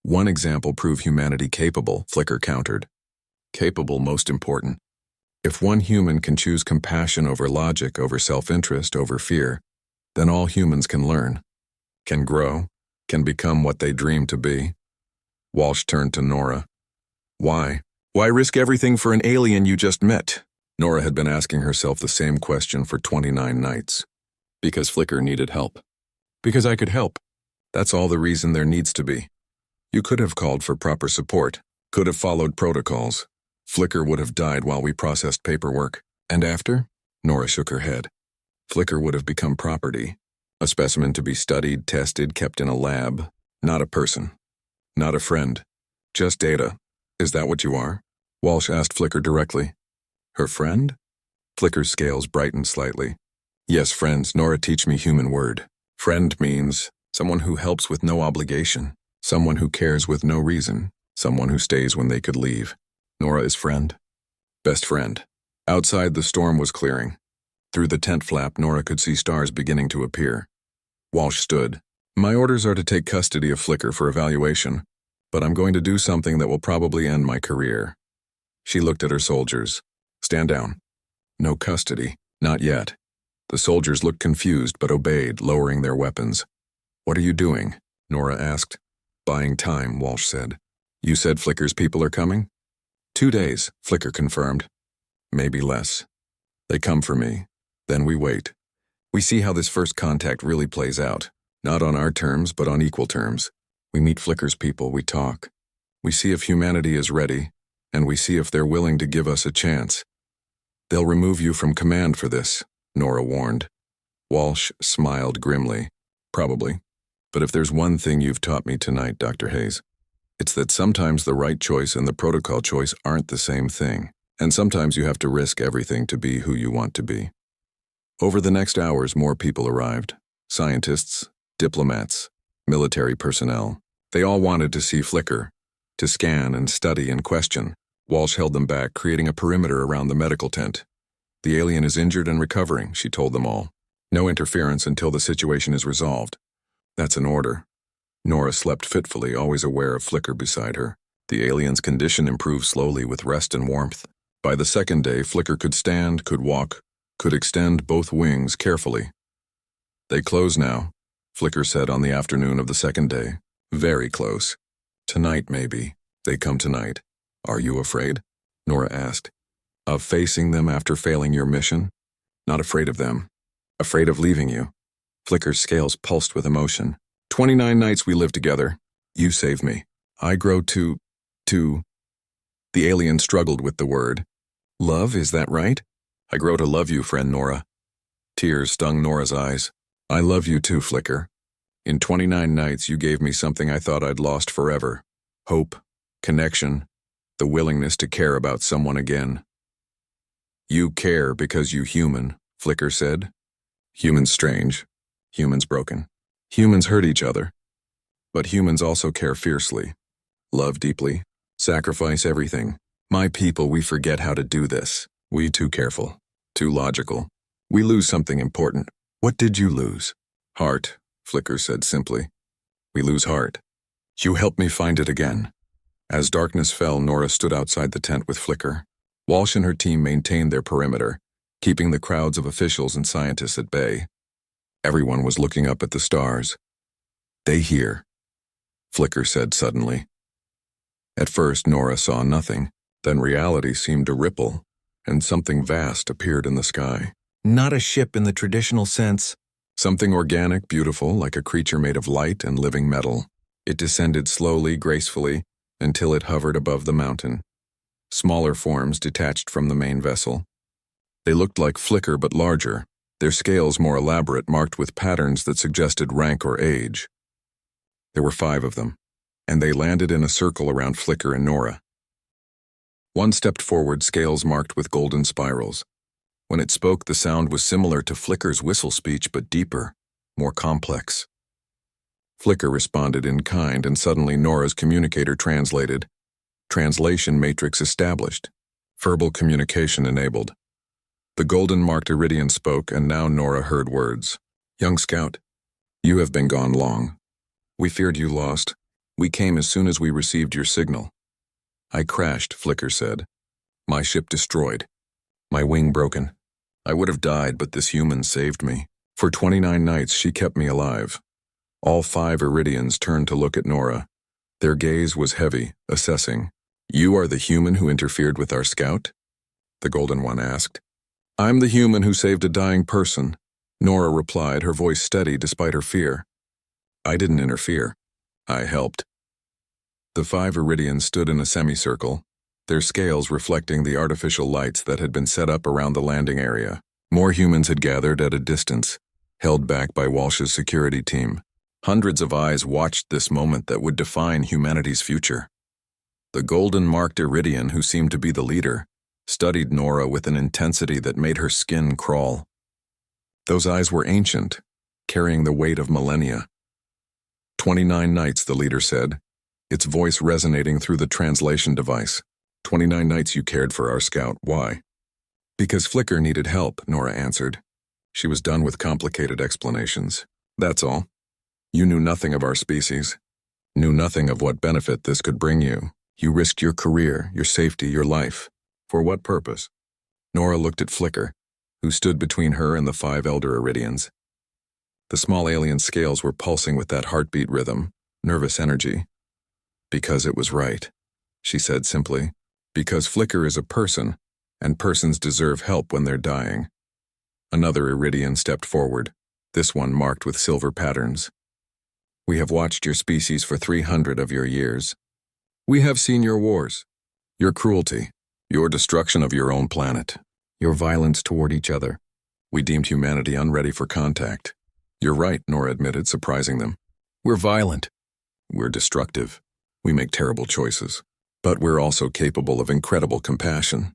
One example prove humanity capable, Flicker countered. Capable most important. If one human can choose compassion over logic, over self-interest, over fear, then all humans can learn, can grow, can become what they dream to be. Walsh turned to Nora. Why? Why risk everything for an alien you just met? Nora had been asking herself the same question for 29 nights. Because Flicker needed help. Because I could help. That's all the reason there needs to be. You could have called for proper support, could have followed protocols. Flicker would have died while we processed paperwork. And after? Nora shook her head. Flicker would have become property. A specimen to be studied, tested, kept in a lab. Not a person. Not a friend. Just data. Is that what you are? Walsh asked Flicker directly. Her friend? Flicker's scales brightened slightly. Yes, friends, Nora teach me human word. Friend means someone who helps with no obligation, someone who cares with no reason, someone who stays when they could leave. Nora is friend. Best friend. Outside, the storm was clearing. Through the tent flap, Nora could see stars beginning to appear. Walsh stood. My orders are to take custody of Flicker for evaluation, but I'm going to do something that will probably end my career. She looked at her soldiers. Stand down. No custody. Not yet. The soldiers looked confused but obeyed, lowering their weapons. What are you doing? Nora asked. Buying time, Walsh said. You said Flicker's people are coming? 2 days, Flicker confirmed. Maybe less. They come for me. Then we wait. We see how this first contact really plays out. Not on our terms, but on equal terms. We meet Flicker's people, we talk. We see if humanity is ready, and we see if they're willing to give us a chance. They'll remove you from command for this, Nora warned. Walsh smiled grimly. Probably. But if there's one thing you've taught me tonight, Dr. Hayes, it's that sometimes the right choice and the protocol choice aren't the same thing, and sometimes you have to risk everything to be who you want to be. Over the next hours, more people arrived. Scientists, diplomats, military personnel. They all wanted to see Flicker, to scan and study and question. Walsh held them back, creating a perimeter around the medical tent. The alien is injured and recovering, she told them all. No interference until the situation is resolved. That's an order. Nora slept fitfully, always aware of Flicker beside her. The alien's condition improved slowly with rest and warmth. By the second day, Flicker could stand, could walk, could extend both wings carefully. They close now, Flicker said on the afternoon of the second day. Very close. Tonight, maybe. They come tonight. Are you afraid? Nora asked. Of facing them after failing your mission? Not afraid of them. Afraid of leaving you. Flicker's scales pulsed with emotion. 29 nights we lived together. You saved me. I grow to... The alien struggled with the word. Love, is that right? I grow to love you, friend Nora. Tears stung Nora's eyes. I love you too, Flicker. In 29 nights you gave me something I thought I'd lost forever. Hope, connection, the willingness to care about someone again. You care because you human, Flicker said. Humans strange. Humans broken. Humans hurt each other. But humans also care fiercely. Love deeply. Sacrifice everything. My people, we forget how to do this. We too careful. Too logical. We lose something important. What did you lose? Heart, Flicker said simply. We lose heart. You helped me find it again. As darkness fell, Nora stood outside the tent with Flicker. Walsh and her team maintained their perimeter, keeping the crowds of officials and scientists at bay. Everyone was looking up at the stars. They hear, Flicker said suddenly. At first, Nora saw nothing. Then reality seemed to ripple, and something vast appeared in the sky. Not a ship in the traditional sense. Something organic, beautiful, like a creature made of light and living metal. It descended slowly, gracefully, until it hovered above the mountain. Smaller forms detached from the main vessel. They looked like Flicker but larger, their scales more elaborate, marked with patterns that suggested rank or age. There were 5 of them, and they landed in a circle around Flicker and Nora. One stepped forward, scales marked with golden spirals. When it spoke, the sound was similar to Flicker's whistle speech, but deeper, more complex. Flicker responded in kind, and suddenly Nora's communicator translated. Translation matrix established. Verbal communication enabled. The golden-marked Iridian spoke, and now Nora heard words. "Young Scout, you have been gone long. We feared you lost. We came as soon as we received your signal." "I crashed," Flicker said. "My ship destroyed. My wing broken. I would have died, but this human saved me. For 29 nights she kept me alive." All 5 Iridians turned to look at Nora. Their gaze was heavy, assessing. "You are the human who interfered with our scout?" the Golden One asked. "I'm the human who saved a dying person," Nora replied, her voice steady despite her fear. "I didn't interfere. I helped." The 5 Iridians stood in a semicircle, their scales reflecting the artificial lights that had been set up around the landing area. More humans had gathered at a distance, held back by Walsh's security team. Hundreds of eyes watched this moment that would define humanity's future. The golden-marked Iridian, who seemed to be the leader, studied Nora with an intensity that made her skin crawl. Those eyes were ancient, carrying the weight of millennia. 29 nights, the leader said, its voice resonating through the translation device. 29 nights you cared for our scout. Why? Because Flicker needed help, Nora answered. She was done with complicated explanations. That's all. You knew nothing of our species, knew nothing of what benefit this could bring you. You risked your career, your safety, your life. For what purpose? Nora looked at Flicker, who stood between her and the 5 elder Iridians. The small alien scales were pulsing with that heartbeat rhythm, nervous energy. Because it was right, she said simply. Because Flicker is a person, and persons deserve help when they're dying. Another Iridian stepped forward, this one marked with silver patterns. We have watched your species for 300 of your years. We have seen your wars, your cruelty, your destruction of your own planet, your violence toward each other. We deemed humanity unready for contact. You're right, Nora admitted, surprising them. We're violent. We're destructive. We make terrible choices. But we're also capable of incredible compassion.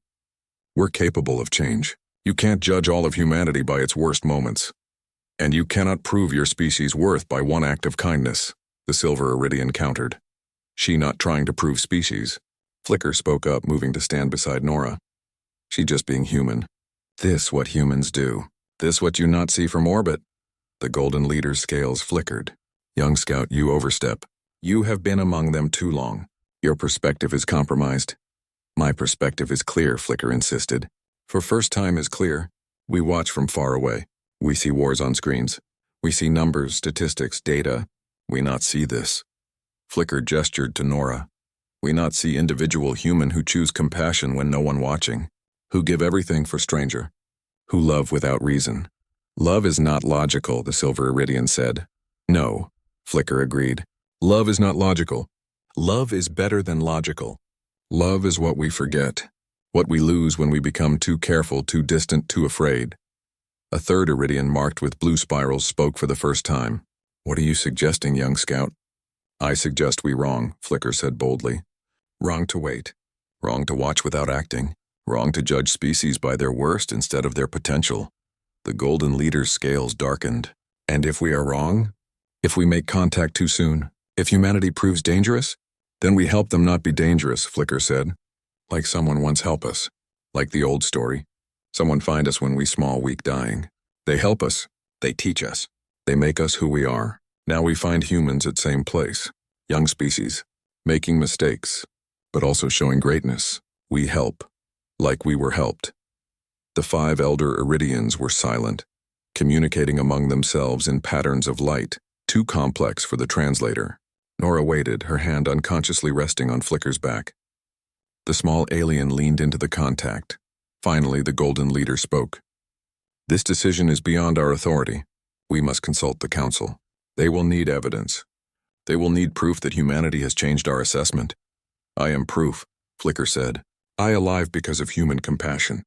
We're capable of change. You can't judge all of humanity by its worst moments. And you cannot prove your species' worth by one act of kindness, the Silver Iridian countered. She not trying to prove species. Flicker spoke up, moving to stand beside Nora. She just being human. This what humans do. This what you not see from orbit. The golden leader's scales flickered. Young Scout, you overstep. You have been among them too long. Your perspective is compromised. My perspective is clear, Flicker insisted. For first time is clear. We watch from far away. We see wars on screens. We see numbers, statistics, data. We not see this. Flicker gestured to Nora. We not see individual human who choose compassion when no one watching, who give everything for stranger, who love without reason. Love is not logical, the Silver Iridian said. No, Flicker agreed. Love is not logical. Love is better than logical. Love is what we forget, what we lose when we become too careful, too distant, too afraid. A third Iridian marked with blue spirals spoke for the first time. What are you suggesting, young scout? I suggest we wrong, Flicker said boldly. Wrong to wait. Wrong to watch without acting. Wrong to judge species by their worst instead of their potential. The golden leader's scales darkened. And if we are wrong? If we make contact too soon? If humanity proves dangerous? Then we help them not be dangerous, Flicker said. Like someone once helped us. Like the old story. Someone find us when we small, weak, dying. They help us. They teach us. They make us who we are. Now we find humans at same place. Young species. Making mistakes. But also showing greatness. We help. Like we were helped. The 5 elder Iridians were silent, communicating among themselves in patterns of light, too complex for the translator. Nora waited, her hand unconsciously resting on Flicker's back. The small alien leaned into the contact. Finally, the golden leader spoke. This decision is beyond our authority. We must consult the council. They will need evidence. They will need proof that humanity has changed our assessment. I am proof, Flicker said. I alive because of human compassion.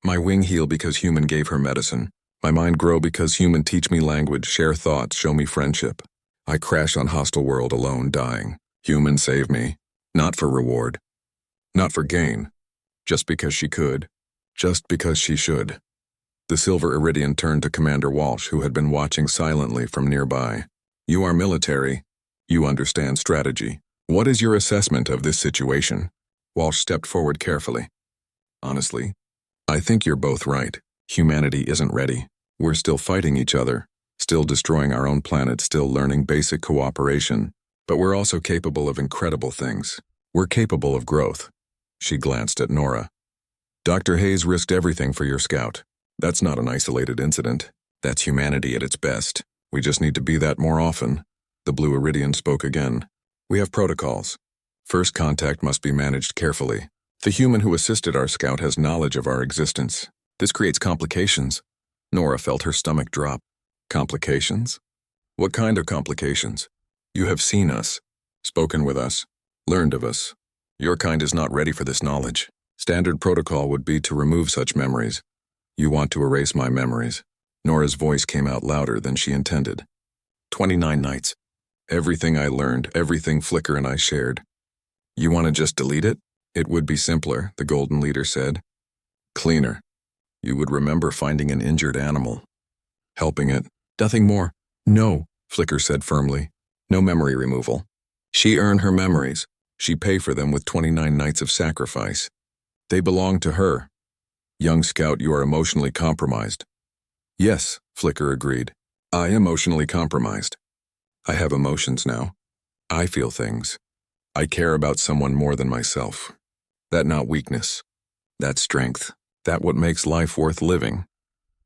My wing heal because human gave her medicine. My mind grow because human teach me language, share thoughts, show me friendship. I crash on hostile world alone, dying. Human save me. Not for reward. Not for gain. Just because she could. Just because she should. The Silver Iridian turned to Commander Walsh, who had been watching silently from nearby. You are military. You understand strategy. What is your assessment of this situation? Walsh stepped forward carefully. Honestly, I think you're both right. Humanity isn't ready. We're still fighting each other, still destroying our own planet, still learning basic cooperation. But we're also capable of incredible things. We're capable of growth. She glanced at Nora. Dr. Hayes risked everything for your scout. That's not an isolated incident. That's humanity at its best. We just need to be that more often. The Blue Iridian spoke again. We have protocols. First contact must be managed carefully. The human who assisted our scout has knowledge of our existence. This creates complications. Nora felt her stomach drop. Complications? What kind of complications? You have seen us, spoken with us, learned of us. Your kind is not ready for this knowledge. Standard protocol would be to remove such memories. You want to erase my memories. Nora's voice came out louder than she intended. 29 nights. Everything I learned, everything Flicker and I shared. You want to just delete it? It would be simpler, the Golden Leader said. Cleaner. You would remember finding an injured animal. Helping it. Nothing more. No, Flicker said firmly. No memory removal. She earned her memories. She pay for them with 29 nights of sacrifice. They belong to her. Young Scout, you are emotionally compromised. Yes, Flicker agreed. I emotionally compromised. I have emotions now. I feel things. I care about someone more than myself. That not weakness. That strength. That what makes life worth living.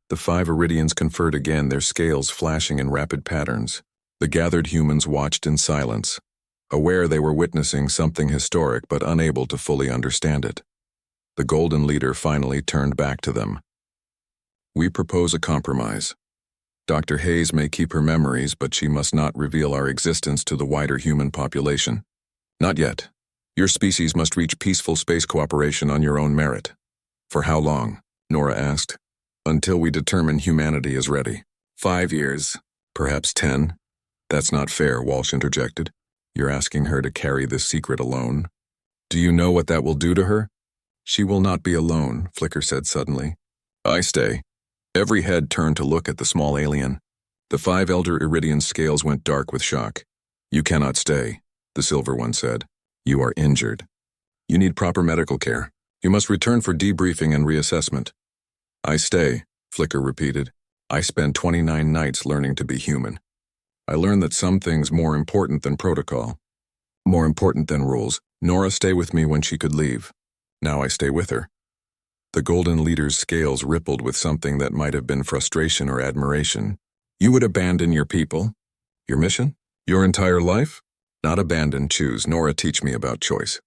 The 5 Iridians conferred again, their scales flashing in rapid patterns. The gathered humans watched in silence, aware they were witnessing something historic but unable to fully understand it. The Golden Leader finally turned back to them. We propose a compromise. Dr. Hayes may keep her memories, but she must not reveal our existence to the wider human population. Not yet. Your species must reach peaceful space cooperation on your own merit. For how long? Nora asked. Until we determine humanity is ready. 5 years, perhaps 10. That's not fair, Walsh interjected. You're asking her to carry this secret alone. Do you know what that will do to her? She will not be alone, Flicker said suddenly. I stay. Every head turned to look at the small alien. The 5 Elder Iridian scales went dark with shock. You cannot stay, the Silver One said. You are injured. You need proper medical care. You must return for debriefing and reassessment. I stay, Flicker repeated. I spend 29 nights learning to be human. I learned that some things more important than protocol. More important than rules. Nora stay with me when she could leave. Now I stay with her. The Golden Leader's scales rippled with something that might have been frustration or admiration. You would abandon your people? Your mission? Your entire life? Not abandon, choose. Nora, teach me about choice.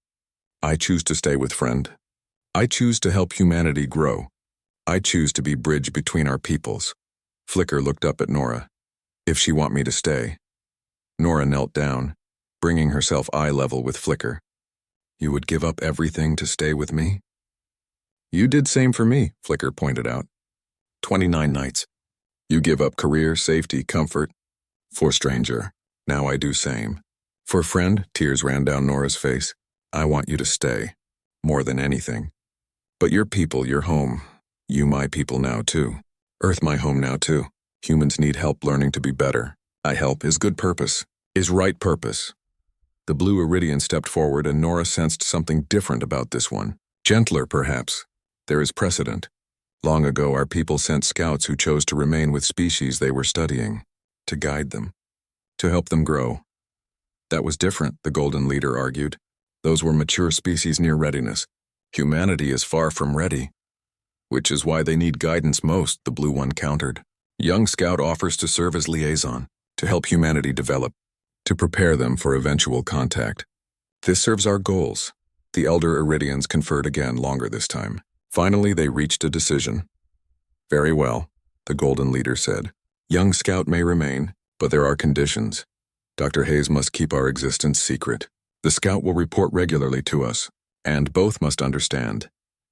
I choose to stay with friend. I choose to help humanity grow. I choose to be bridge between our peoples. Flicker looked up at Nora. If she want me to stay. Nora knelt down, bringing herself eye level with Flicker. You would give up everything to stay with me? You did same for me, Flicker pointed out. 29 nights. You give up career, safety, comfort. For stranger, now I do same. For friend, tears ran down Nora's face. I want you to stay, more than anything. But your people, your home, you my people now too. Earth my home now too. Humans need help learning to be better. I help is good purpose, is right purpose. The Blue Iridian stepped forward and Nora sensed something different about this one. Gentler, perhaps. There is precedent. Long ago, our people sent scouts who chose to remain with species they were studying, to guide them, to help them grow. That was different, the Golden Leader argued. Those were mature species near readiness. Humanity is far from ready. Which is why they need guidance most, the Blue One countered. Young Scout offers to serve as liaison, to help humanity develop, to prepare them for eventual contact. This serves our goals. The Elder Iridians conferred again, longer this time. Finally, they reached a decision. Very well, the Golden Leader said. Young Scout may remain, but there are conditions. Dr. Hayes must keep our existence secret. The scout will report regularly to us, and both must understand.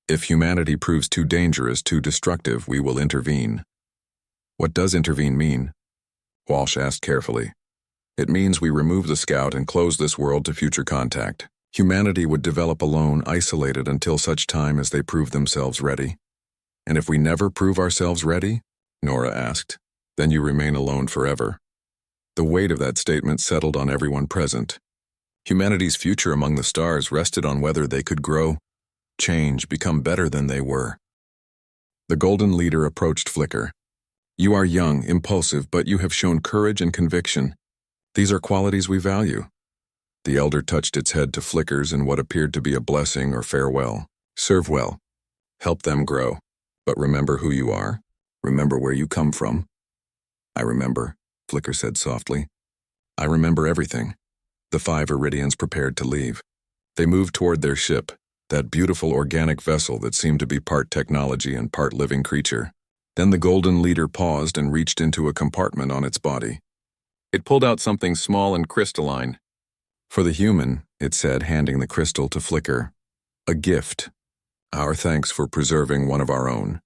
If humanity proves too dangerous, too destructive, we will intervene. What does intervene mean? Walsh asked carefully. It means we remove the scout and close this world to future contact. Humanity would develop alone, isolated until such time as they prove themselves ready. And if we never prove ourselves ready? Nora asked. Then you remain alone forever. The weight of that statement settled on everyone present. Humanity's future among the stars rested on whether they could grow, change, become better than they were. The Golden Leader approached Flicker. You are young, impulsive, but you have shown courage and conviction. These are qualities we value. The elder touched its head to Flicker's in what appeared to be a blessing or farewell. Serve well. Help them grow. But remember who you are. Remember where you come from. I remember, Flicker said softly. I remember everything. The 5 Iridians prepared to leave. They moved toward their ship, that beautiful organic vessel that seemed to be part technology and part living creature. Then the Golden Leader paused and reached into a compartment on its body. It pulled out something small and crystalline. For the human, it said, handing the crystal to Flicker. A gift. Our thanks for preserving one of our own.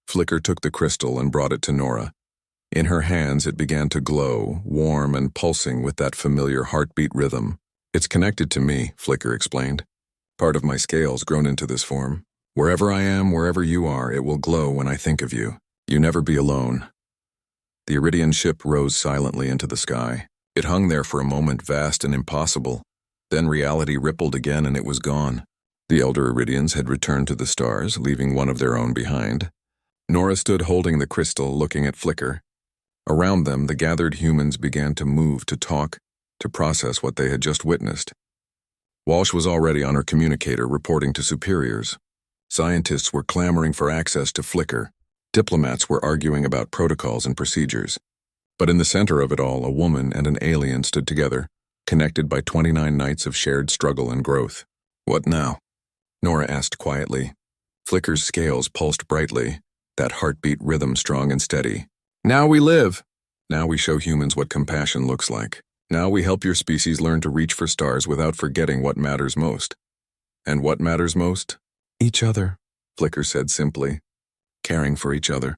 Flicker took the crystal and brought it to Nora. In her hands it began to glow, warm and pulsing with that familiar heartbeat rhythm. It's connected to me, Flicker explained. Part of my scales grown into this form. Wherever I am, wherever you are, it will glow when I think of you. You never be alone. The Iridian ship rose silently into the sky. It hung there for a moment, vast and impossible. Then reality rippled again and it was gone. The elder Iridians had returned to the stars, leaving one of their own behind. Nora stood holding the crystal, looking at Flicker. Around them, the gathered humans began to move, to talk, to process what they had just witnessed. Walsh was already on her communicator, reporting to superiors. Scientists were clamoring for access to Flicker. Diplomats were arguing about protocols and procedures. But in the center of it all, a woman and an alien stood together, connected by 29 nights of shared struggle and growth. What now? Nora asked quietly. Flicker's scales pulsed brightly, that heartbeat rhythm strong and steady. Now we live. Now we show humans what compassion looks like. Now we help your species learn to reach for stars without forgetting what matters most. And what matters most? Each other, Flicker said simply. Caring for each other.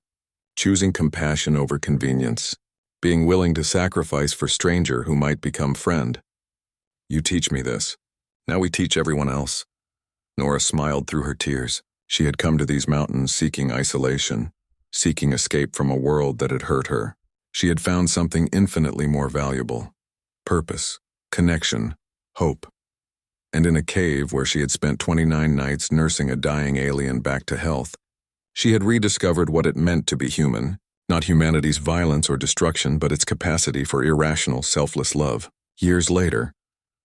Choosing compassion over convenience. Being willing to sacrifice for stranger who might become friend. You teach me this. Now we teach everyone else. Nora smiled through her tears. She had come to these mountains seeking isolation, seeking escape from a world that had hurt her. She had found something infinitely more valuable. Purpose, connection, hope. And in a cave where she had spent 29 nights nursing a dying alien back to health, she had rediscovered what it meant to be human, not humanity's violence or destruction, but its capacity for irrational, selfless love. Years later,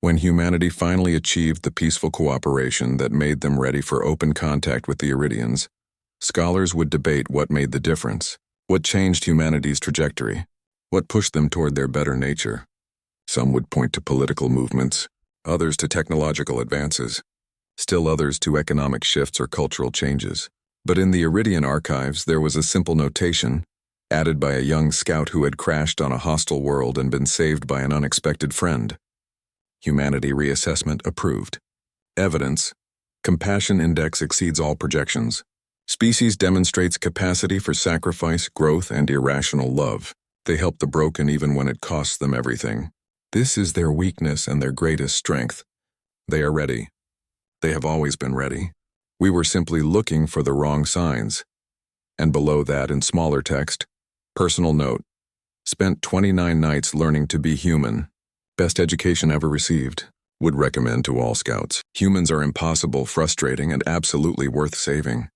when humanity finally achieved the peaceful cooperation that made them ready for open contact with the Iridians, scholars would debate what made the difference, what changed humanity's trajectory, what pushed them toward their better nature. Some would point to political movements, others to technological advances, still others to economic shifts or cultural changes. But in the Iridian archives, there was a simple notation, added by a young scout who had crashed on a hostile world and been saved by an unexpected friend. Humanity reassessment approved. Evidence: Compassion Index exceeds all projections. Species demonstrates capacity for sacrifice, growth, and irrational love. They help the broken even when it costs them everything. This is their weakness and their greatest strength. They are ready. They have always been ready. We were simply looking for the wrong signs. And below that, in smaller text, personal note. Spent 29 nights learning to be human. Best education ever received. Would recommend to all scouts. Humans are impossible, frustrating, and absolutely worth saving.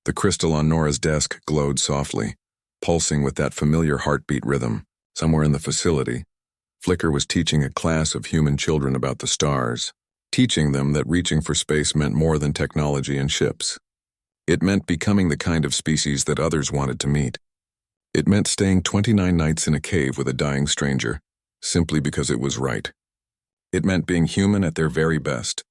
The crystal on Nora's desk glowed softly, pulsing with that familiar heartbeat rhythm. Somewhere in the facility, Flicker was teaching a class of human children about the stars, teaching them that reaching for space meant more than technology and ships. It meant becoming the kind of species that others wanted to meet. It meant staying 29 nights in a cave with a dying stranger, simply because it was right. It meant being human at their very best.